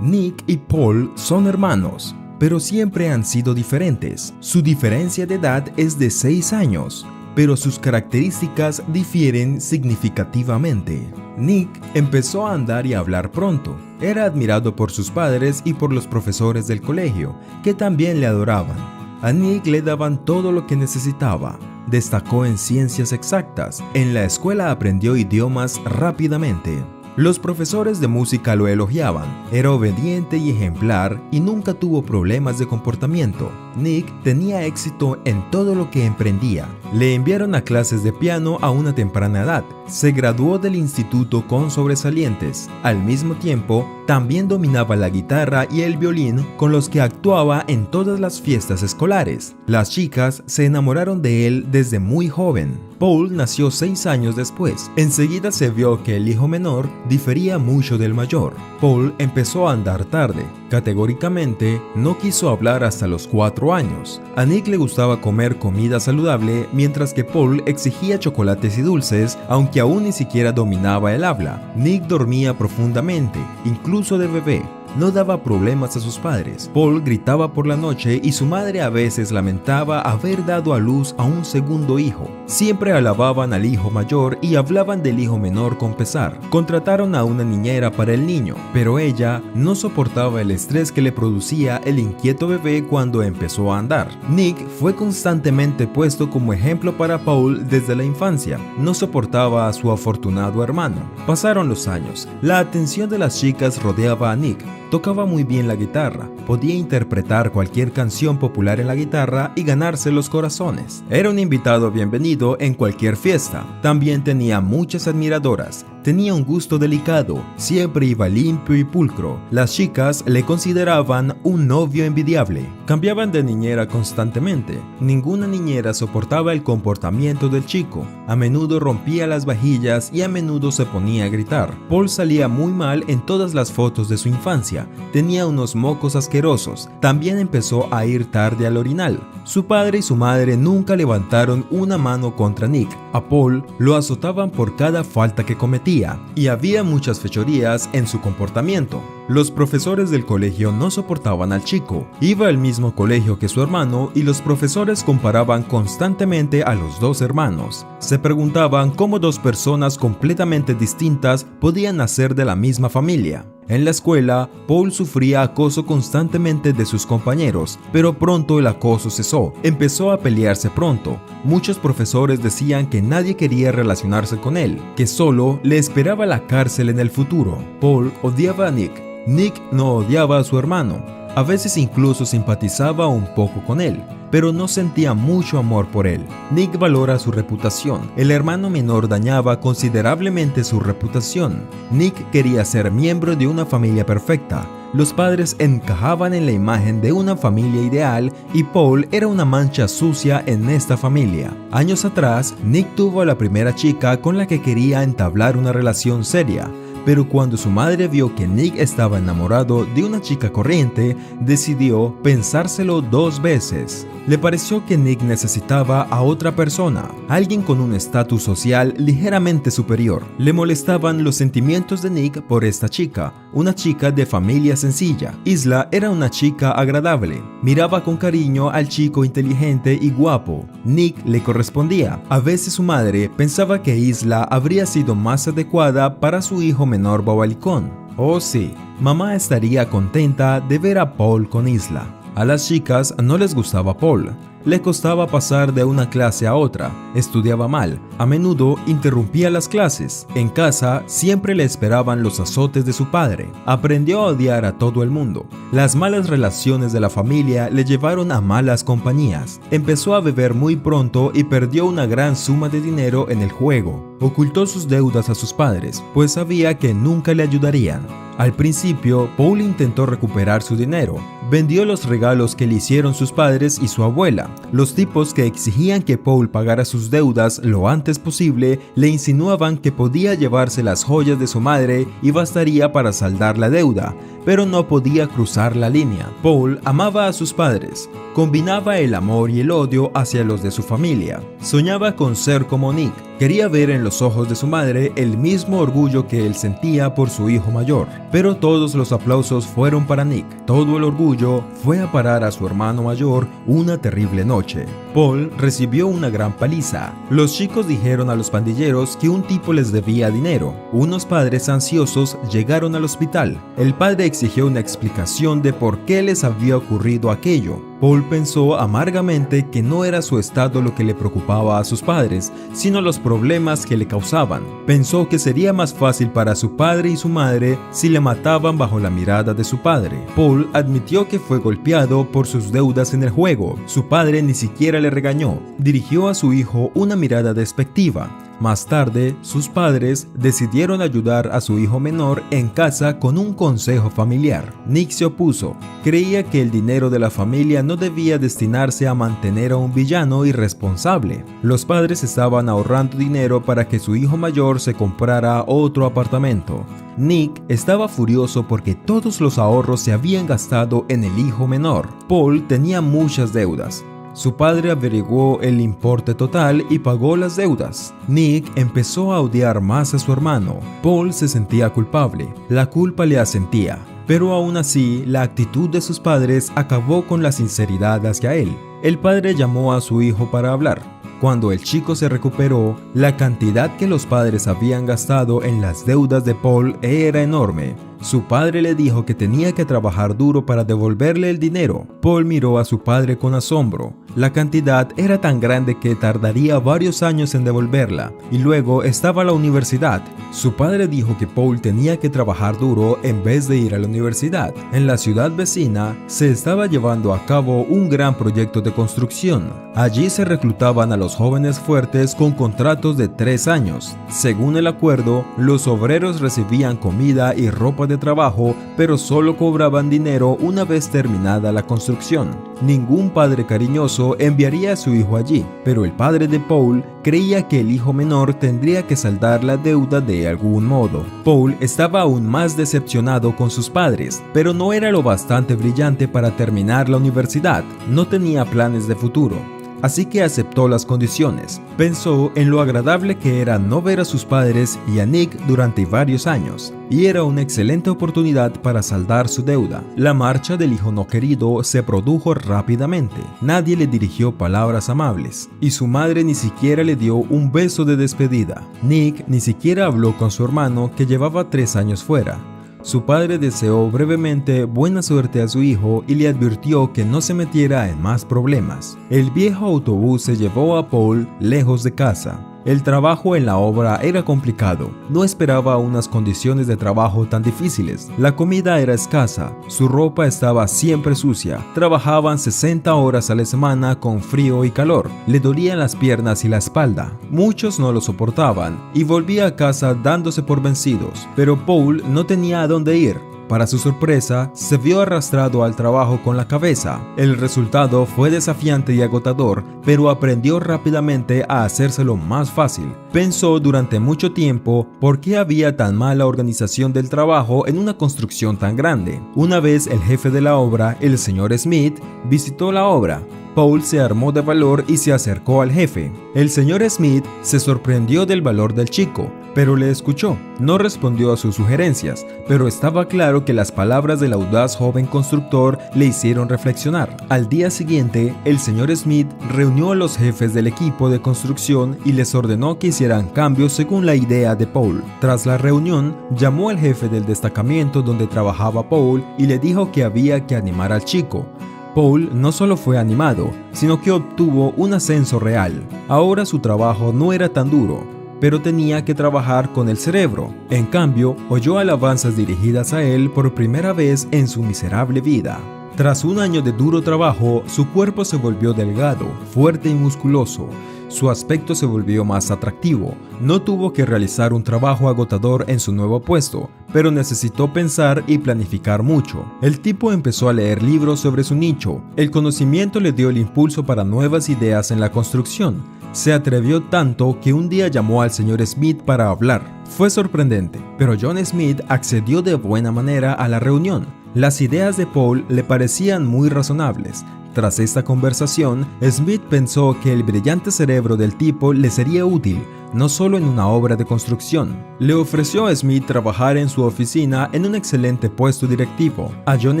Nick y Paul son hermanos, pero siempre han sido diferentes. Su diferencia de edad es de 6 años, pero sus características difieren significativamente. Nick empezó a andar y a hablar pronto. Era admirado por sus padres y por los profesores del colegio, que también le adoraban. A Nick le daban todo lo que necesitaba. Destacó en ciencias exactas. En la escuela aprendió idiomas rápidamente. Los profesores de música lo elogiaban. Era obediente y ejemplar y nunca tuvo problemas de comportamiento. Nick tenía éxito en todo lo que emprendía. Le enviaron a clases de piano a una temprana edad. Se graduó del instituto con sobresalientes. Al mismo tiempo, también dominaba la guitarra y el violín, con los que actuaba en todas las fiestas escolares. Las chicas se enamoraron de él desde muy joven. Paul nació 6 años después. Enseguida se vio que el hijo menor difería mucho del mayor. Paul empezó a andar tarde. Categóricamente, no quiso hablar hasta los 4 años. A Nick le gustaba comer comida saludable, mientras que Paul exigía chocolates y dulces, aunque aún ni siquiera dominaba el habla. Nick dormía profundamente, incluso de bebé. No daba problemas a sus padres. Paul gritaba por la noche y su madre a veces lamentaba haber dado a luz a un segundo hijo. Siempre alababan al hijo mayor y hablaban del hijo menor con pesar. Contrataron a una niñera para el niño, pero ella no soportaba el estrés que le producía el inquieto bebé cuando empezó a andar. Nick fue constantemente puesto como ejemplo para Paul desde la infancia. No soportaba a su afortunado hermano. Pasaron los años. La atención de las chicas rodeaba a Nick. Tocaba muy bien la guitarra, podía interpretar cualquier canción popular en la guitarra y ganarse los corazones. Era un invitado bienvenido en cualquier fiesta. También tenía muchas admiradoras. Tenía un gusto delicado, siempre iba limpio y pulcro. Las chicas le consideraban un novio envidiable. Cambiaban de niñera constantemente. Ninguna niñera soportaba el comportamiento del chico. A menudo rompía las vajillas y a menudo se ponía a gritar. Paul salía muy mal en todas las fotos de su infancia. Tenía unos mocos asquerosos. También empezó a ir tarde al orinal. Su padre y su madre nunca levantaron una mano contra Nick. A Paul lo azotaban por cada falta que cometía, y había muchas fechorías en su comportamiento. Los profesores del colegio no soportaban al chico. Iba al mismo colegio que su hermano y los profesores comparaban constantemente a los dos hermanos. Se preguntaban cómo dos personas completamente distintas podían nacer de la misma familia. En la escuela, Paul sufría acoso constantemente de sus compañeros, pero pronto el acoso cesó. Empezó a pelearse pronto. Muchos profesores decían que nadie quería relacionarse con él, que solo le esperaba la cárcel en el futuro. Paul odiaba a Nick. Nick no odiaba a su hermano. A veces incluso simpatizaba un poco con él, pero no sentía mucho amor por él. Nick valora su reputación. El hermano menor dañaba considerablemente su reputación. Nick quería ser miembro de una familia perfecta. Los padres encajaban en la imagen de una familia ideal y Paul era una mancha sucia en esta familia. Años atrás, Nick tuvo a la primera chica con la que quería entablar una relación seria. Pero cuando su madre vio que Nick estaba enamorado de una chica corriente, decidió pensárselo 2 veces. Le pareció que Nick necesitaba a otra persona, alguien con un estatus social ligeramente superior. Le molestaban los sentimientos de Nick por esta chica, una chica de familia sencilla. Isla era una chica agradable. Miraba con cariño al chico inteligente y guapo. Nick le correspondía. A veces su madre pensaba que Isla habría sido más adecuada para su hijo menor bobalicón. Oh sí, mamá estaría contenta de ver a Paul con Isla. A las chicas no les gustaba Paul. Le costaba pasar de una clase a otra, estudiaba mal, a menudo interrumpía las clases. En casa siempre le esperaban los azotes de su padre. Aprendió a odiar a todo el mundo. Las malas relaciones de la familia le llevaron a malas compañías. Empezó a beber muy pronto y perdió una gran suma de dinero en el juego. Ocultó sus deudas a sus padres, pues sabía que nunca le ayudarían. Al principio, Paul intentó recuperar su dinero. Vendió los regalos que le hicieron sus padres y su abuela. Los tipos que exigían que Paul pagara sus deudas lo antes posible le insinuaban que podía llevarse las joyas de su madre y bastaría para saldar la deuda, pero no podía cruzar la línea. Paul amaba a sus padres. Combinaba el amor y el odio hacia los de su familia. Soñaba con ser como Nick. Quería ver en los ojos de su madre el mismo orgullo que él sentía por su hijo mayor. Pero todos los aplausos fueron para Nick. Todo el orgullo fue a parar a su hermano mayor una terrible noche. Paul recibió una gran paliza. Los chicos dijeron a los pandilleros que un tipo les debía dinero. Unos padres ansiosos llegaron al hospital. El padre exigió una explicación de por qué les había ocurrido aquello. Paul pensó amargamente que no era su estado lo que le preocupaba a sus padres, sino los problemas que le causaban. Pensó que sería más fácil para su padre y su madre si le mataban bajo la mirada de su padre. Paul admitió que fue golpeado por sus deudas en el juego. Su padre ni siquiera le regañó. Dirigió a su hijo una mirada despectiva. Más tarde, sus padres decidieron ayudar a su hijo menor en casa con un consejo familiar. Nick se opuso. Creía que el dinero de la familia no debía destinarse a mantener a un villano irresponsable. Los padres estaban ahorrando dinero para que su hijo mayor se comprara otro apartamento. Nick estaba furioso porque todos los ahorros se habían gastado en el hijo menor. Paul tenía muchas deudas. Su padre averiguó el importe total y pagó las deudas. Nick empezó a odiar más a su hermano. Paul se sentía culpable. La culpa le asentía. Pero aún así, la actitud de sus padres acabó con la sinceridad hacia él. El padre llamó a su hijo para hablar. Cuando el chico se recuperó, la cantidad que los padres habían gastado en las deudas de Paul era enorme. Su padre le dijo que tenía que trabajar duro para devolverle el dinero. Paul miró a su padre con asombro. La cantidad era tan grande que tardaría varios años en devolverla, y luego estaba la universidad. Su padre dijo que Paul tenía que trabajar duro en vez de ir a la universidad. En la ciudad vecina se estaba llevando a cabo un gran proyecto de construcción. Allí se reclutaban a los jóvenes fuertes con contratos de 3 años. Según el acuerdo, los obreros recibían comida y ropa de trabajo, pero solo cobraban dinero una vez terminada la construcción. Ningún padre cariñoso enviaría a su hijo allí, pero el padre de Paul creía que el hijo menor tendría que saldar la deuda de algún modo. Paul estaba aún más decepcionado con sus padres, pero no era lo bastante brillante para terminar la universidad. No tenía planes de futuro. Así que aceptó las condiciones. Pensó en lo agradable que era no ver a sus padres y a Nick durante varios años, y era una excelente oportunidad para saldar su deuda. La marcha del hijo no querido se produjo rápidamente. Nadie le dirigió palabras amables, y su madre ni siquiera le dio un beso de despedida. Nick ni siquiera habló con su hermano, que llevaba 3 años fuera. Su padre deseó brevemente buena suerte a su hijo y le advirtió que no se metiera en más problemas. El viejo autobús se llevó a Paul lejos de casa. El trabajo en la obra era complicado. No esperaba unas condiciones de trabajo tan difíciles. La comida era escasa. Su ropa estaba siempre sucia. Trabajaban 60 horas a la semana con frío y calor. Le dolían las piernas y la espalda. Muchos no lo soportaban y volvía a casa dándose por vencidos. Pero Paul no tenía a dónde ir. Para su sorpresa, se vio arrastrado al trabajo con la cabeza. El resultado fue desafiante y agotador, pero aprendió rápidamente a hacérselo más fácil. Pensó durante mucho tiempo por qué había tan mala organización del trabajo en una construcción tan grande. Una vez el jefe de la obra, el señor Smith, visitó la obra. Paul se armó de valor y se acercó al jefe. El señor Smith se sorprendió del valor del chico, pero le escuchó. No respondió a sus sugerencias, pero estaba claro que las palabras del audaz joven constructor le hicieron reflexionar. Al día siguiente, el señor Smith reunió a los jefes del equipo de construcción y les ordenó que hicieran cambios según la idea de Paul. Tras la reunión, llamó al jefe del destacamento donde trabajaba Paul y le dijo que había que animar al chico. Paul no solo fue animado, sino que obtuvo un ascenso real. Ahora su trabajo no era tan duro, pero tenía que trabajar con el cerebro. En cambio, oyó alabanzas dirigidas a él por primera vez en su miserable vida. Tras un año de duro trabajo, su cuerpo se volvió delgado, fuerte y musculoso. Su aspecto se volvió más atractivo. No tuvo que realizar un trabajo agotador en su nuevo puesto, pero necesitó pensar y planificar mucho. El tipo empezó a leer libros sobre su nicho. El conocimiento le dio el impulso para nuevas ideas en la construcción. Se atrevió tanto que un día llamó al señor Smith para hablar. Fue sorprendente, pero John Smith accedió de buena manera a la reunión. Las ideas de Paul le parecían muy razonables. Tras esta conversación, Smith pensó que el brillante cerebro del tipo le sería útil, no solo en una obra de construcción. Le ofreció a Smith trabajar en su oficina en un excelente puesto directivo. A John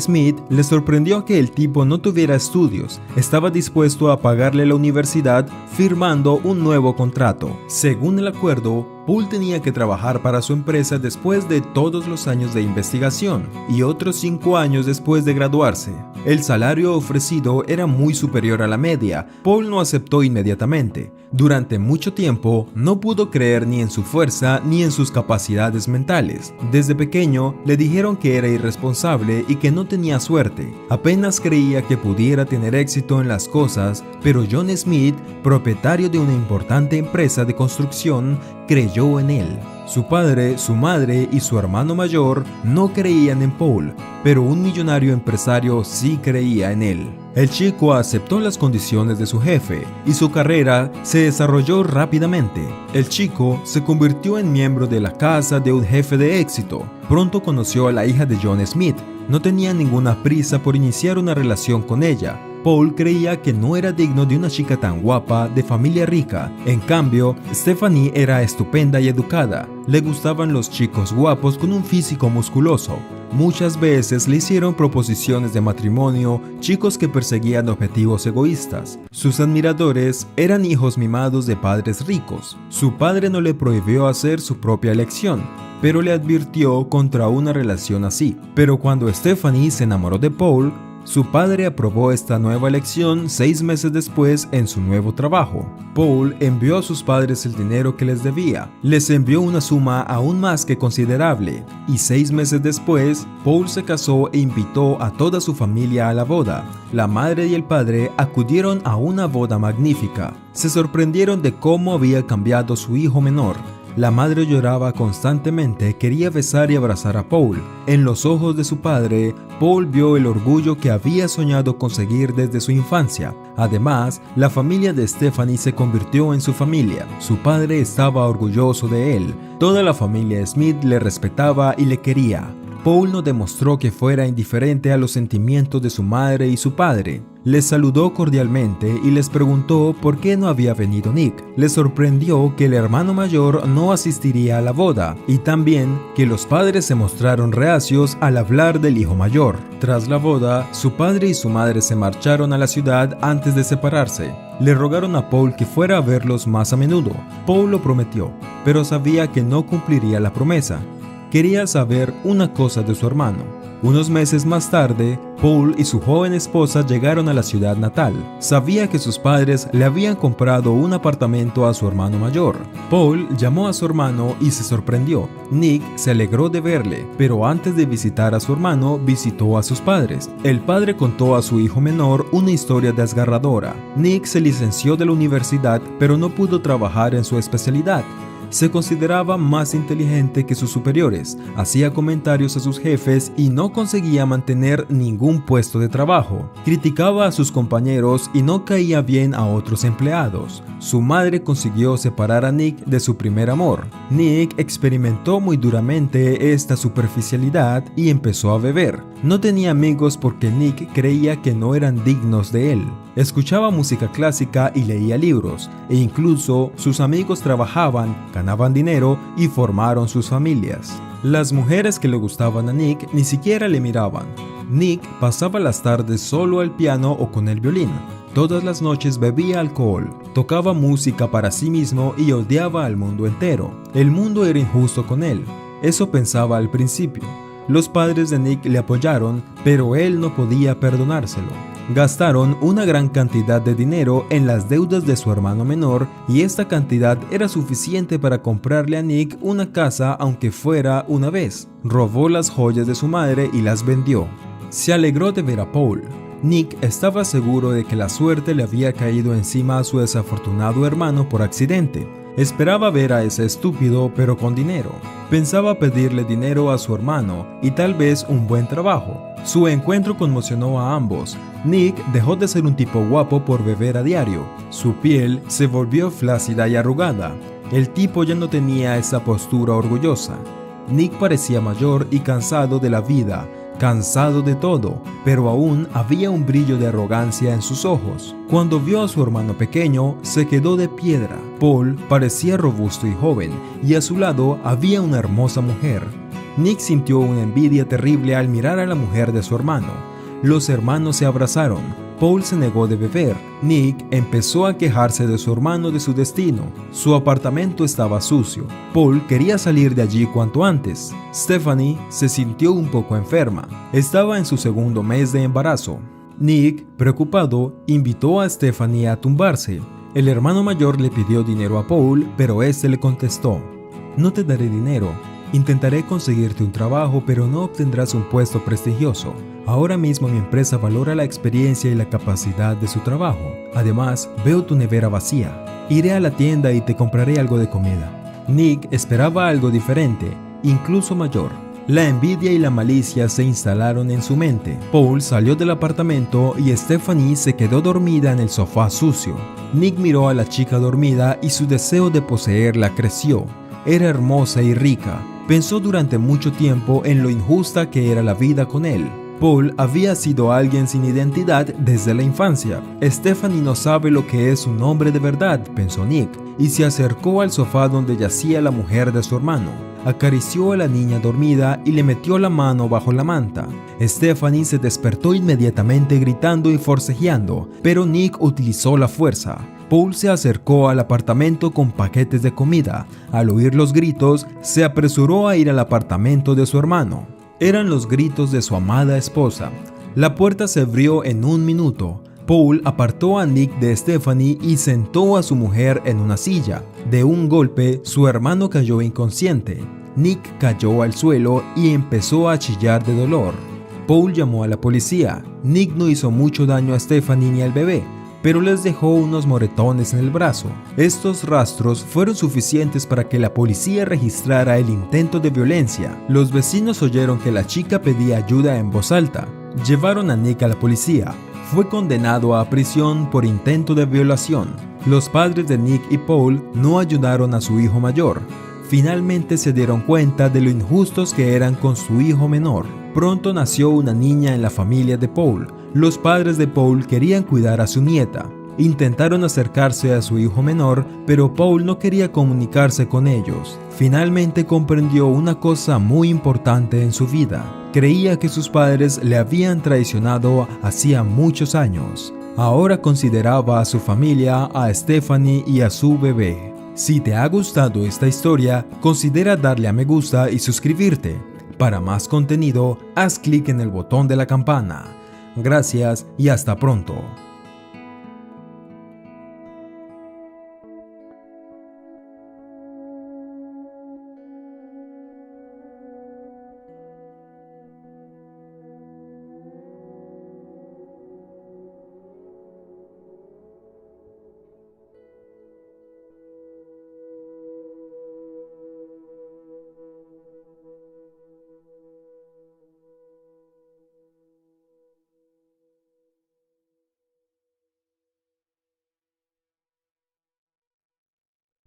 Smith le sorprendió que el tipo no tuviera estudios. Estaba dispuesto a pagarle la universidad firmando un nuevo contrato. Según el acuerdo, Paul tenía que trabajar para su empresa después de todos los años de investigación y otros 5 años después de graduarse. El salario ofrecido era muy superior a la media. Paul no aceptó inmediatamente. Durante mucho tiempo no pudo creer ni en su fuerza ni en sus capacidades mentales. Desde pequeño le dijeron que era irresponsable y que no tenía suerte. Apenas creía que pudiera tener éxito en las cosas, pero John Smith, propietario de una importante empresa de construcción, creyó en él. Su padre, su madre y su hermano mayor no creían en Paul, pero un millonario empresario sí creía en él. El chico aceptó las condiciones de su jefe y su carrera se desarrolló rápidamente. El chico se convirtió en miembro de la casa de un jefe de éxito. Pronto conoció a la hija de John Smith. No tenía ninguna prisa por iniciar una relación con ella. Paul creía que no era digno de una chica tan guapa, de familia rica. En cambio, Stephanie era estupenda y educada. Le gustaban los chicos guapos con un físico musculoso. Muchas veces le hicieron proposiciones de matrimonio chicos que perseguían objetivos egoístas. Sus admiradores eran hijos mimados de padres ricos. Su padre no le prohibió hacer su propia elección, pero le advirtió contra una relación así. Pero cuando Stephanie se enamoró de Paul, su padre aprobó esta nueva elección 6 meses después en su nuevo trabajo. Paul envió a sus padres el dinero que les debía. Les envió una suma aún más que considerable, y 6 meses después, Paul se casó e invitó a toda su familia a la boda. La madre y el padre acudieron a una boda magnífica. Se sorprendieron de cómo había cambiado su hijo menor. La madre lloraba constantemente, quería besar y abrazar a Paul. En los ojos de su padre, Paul vio el orgullo que había soñado conseguir desde su infancia. Además, la familia de Stephanie se convirtió en su familia. Su padre estaba orgulloso de él. Toda la familia Smith le respetaba y le quería. Paul no demostró que fuera indiferente a los sentimientos de su madre y su padre. Les saludó cordialmente y les preguntó por qué no había venido Nick. Les sorprendió que el hermano mayor no asistiría a la boda y también que los padres se mostraron reacios al hablar del hijo mayor. Tras la boda, su padre y su madre se marcharon a la ciudad antes de separarse. Le rogaron a Paul que fuera a verlos más a menudo. Paul lo prometió, pero sabía que no cumpliría la promesa. Quería saber una cosa de su hermano. Unos meses más tarde, Paul y su joven esposa llegaron a la ciudad natal. Sabía que sus padres le habían comprado un apartamento a su hermano mayor. Paul llamó a su hermano y se sorprendió. Nick se alegró de verle, pero antes de visitar a su hermano, visitó a sus padres. El padre contó a su hijo menor una historia desgarradora. Nick se licenció de la universidad, pero no pudo trabajar en su especialidad. Se consideraba más inteligente que sus superiores, hacía comentarios a sus jefes y no conseguía mantener ningún puesto de trabajo. Criticaba a sus compañeros y no caía bien a otros empleados. Su madre consiguió separar a Nick de su primer amor. Nick experimentó muy duramente esta superficialidad y empezó a beber. No tenía amigos porque Nick creía que no eran dignos de él. Escuchaba música clásica y leía libros, e incluso sus amigos trabajaban, ganaban dinero y formaron sus familias. Las mujeres que le gustaban a Nick ni siquiera le miraban. Nick pasaba las tardes solo al piano o con el violín. Todas las noches bebía alcohol, tocaba música para sí mismo y odiaba al mundo entero. El mundo era injusto con él. Eso pensaba al principio. Los padres de Nick le apoyaron, pero él no podía perdonárselo. Gastaron una gran cantidad de dinero en las deudas de su hermano menor y esta cantidad era suficiente para comprarle a Nick una casa aunque fuera una vez. Robó las joyas de su madre y las vendió. Se alegró de ver a Paul. Nick estaba seguro de que la suerte le había caído encima a su desafortunado hermano por accidente. Esperaba ver a ese estúpido, pero con dinero. Pensaba pedirle dinero a su hermano y tal vez un buen trabajo. Su encuentro conmocionó a ambos. Nick dejó de ser un tipo guapo por beber a diario. Su piel se volvió flácida y arrugada. El tipo ya no tenía esa postura orgullosa. Nick parecía mayor y cansado de la vida. cansado de todo, pero aún había un brillo de arrogancia en sus ojos. Cuando vio a su hermano pequeño, se quedó de piedra. Paul parecía robusto y joven, y a su lado había una hermosa mujer. Nick sintió una envidia terrible al mirar a la mujer de su hermano. Los hermanos se abrazaron. Paul se negó de beber. Nick empezó a quejarse de su hermano de su destino. Su apartamento estaba sucio. Paul quería salir de allí cuanto antes. Stephanie se sintió un poco enferma. Estaba en su segundo mes de embarazo. Nick, preocupado, invitó a Stephanie a tumbarse. El hermano mayor le pidió dinero a Paul, pero este le contestó: "No te daré dinero. Intentaré conseguirte un trabajo, pero no obtendrás un puesto prestigioso. Ahora mismo mi empresa valora la experiencia y la capacidad de su trabajo. Además, veo tu nevera vacía. Iré a la tienda y te compraré algo de comida". Nick esperaba algo diferente, incluso mayor. La envidia y la malicia se instalaron en su mente. Paul salió del apartamento y Stephanie se quedó dormida en el sofá sucio. Nick miró a la chica dormida y su deseo de poseerla creció. Era hermosa y rica. Pensó durante mucho tiempo en lo injusta que era la vida con él. Paul había sido alguien sin identidad desde la infancia. Stephanie no sabe lo que es un hombre de verdad, pensó Nick, y se acercó al sofá donde yacía la mujer de su hermano. Acarició a la niña dormida y le metió la mano bajo la manta. Stephanie se despertó inmediatamente gritando y forcejeando, pero Nick utilizó la fuerza. Paul se acercó al apartamento con paquetes de comida. Al oír los gritos, se apresuró a ir al apartamento de su hermano. Eran los gritos de su amada esposa. La puerta se abrió en un minuto. Paul apartó a Nick de Stephanie y sentó a su mujer en una silla. De un golpe, su hermano cayó inconsciente. Nick cayó al suelo y empezó a chillar de dolor. Paul llamó a la policía. Nick no hizo mucho daño a Stephanie ni al bebé, pero les dejó unos moretones en el brazo. Estos rastros fueron suficientes para que la policía registrara el intento de violencia. Los vecinos oyeron que la chica pedía ayuda en voz alta. Llevaron a Nick a la policía. Fue condenado a prisión por intento de violación. Los padres de Nick y Paul no ayudaron a su hijo mayor. Finalmente se dieron cuenta de lo injustos que eran con su hijo menor. Pronto nació una niña en la familia de Paul. Los padres de Paul querían cuidar a su nieta. Intentaron acercarse a su hijo menor, pero Paul no quería comunicarse con ellos. Finalmente comprendió una cosa muy importante en su vida. Creía que sus padres le habían traicionado hacía muchos años. Ahora consideraba a su familia, a Stephanie y a su bebé. Si te ha gustado esta historia, considera darle a me gusta y suscribirte. Para más contenido, haz clic en el botón de la campana. Gracias y hasta pronto.